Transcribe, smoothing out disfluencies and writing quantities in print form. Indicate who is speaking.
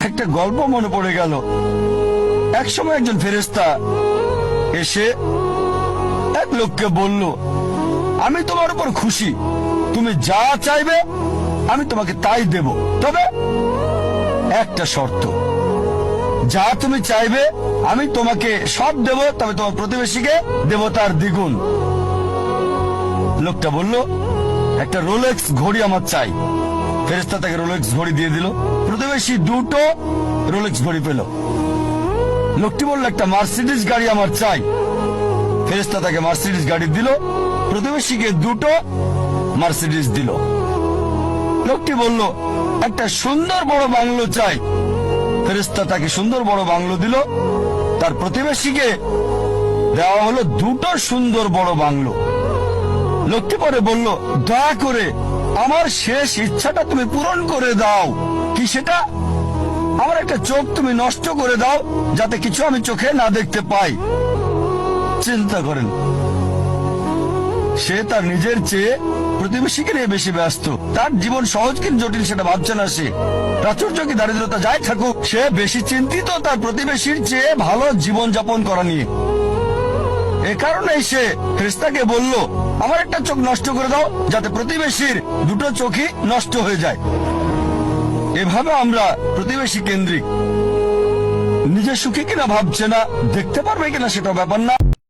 Speaker 1: একটা গল্প মনে পড়ে গেল। এক সময় একজন ফেরেশতা এসে এক লোককে বলল, আমি তোমার উপর খুশি, তুমি যা চাইবে আমি তোমাকে তাই দেব, তবে একটা শর্ত, যা তুমি চাইবে আমি তোমাকে সব দেব, তবে তোমার প্রতিবেশীকে দেব তার দ্বিগুণ। লোকটা বলল, একটা রোলেক্স ঘড়ি আমার চাই। ফেরেশতা তাকে রোলেক্স ঘড়ি দিয়ে দিল। প্রতিবেশী দুটো রোলেক্স ঘড়ি পেল। লোকটি বলল, একটা মার্সিডিজ গাড়ি আমার চাই। ফেরেশতা তাকে মার্সিডিজ গাড়ি দিল। প্রতিবেশীকে দুটো মার্সিডিজ দিল। লোকটি বলল, একটা সুন্দর বড় বাংলো চাই। ফেরেশতা তাকে সুন্দর বড় বাংলো দিল। তার প্রতিবেশীকে দেওয়া হলো দুটো সুন্দর বড় বাংলো। লোকটি পরে বলল, দয়া করে আমার শেষ ইচ্ছাটা তুমি পূরণ করে দাও। কি সেটা? আমার একটা চোখ তুমি নষ্ট করে দাও, যাতে কিছু আমি চোখে না দেখতে পাই। চিন্তা করেন, সে তার নিজের চেয়ে প্রতিবেশীকে নিয়ে বেশি ব্যস্ত। তার জীবন সহজ কিন্তু জটিল সেটা ভাবছে না সে। প্রাচুর্য কি দারিদ্রতা যাই থাকুক, সে বেশি চিন্তিত তার প্রতিবেশীর চেয়ে ভালো জীবন যাপন করা নিয়ে। এ কারণেই সে ফেরেশতাকে বলল, আমার একটা চোখ নষ্ট করে দাও, যাতে প্রতিবেশীর দুটো চোখই নষ্ট হয়ে যায়। এভাবে আমরা প্রতিবেশী কেন্দ্রিক। নিজে সুখী কিনা ভাবছে না, দেখতে পারবে কিনা সেটা ব্যাপার না।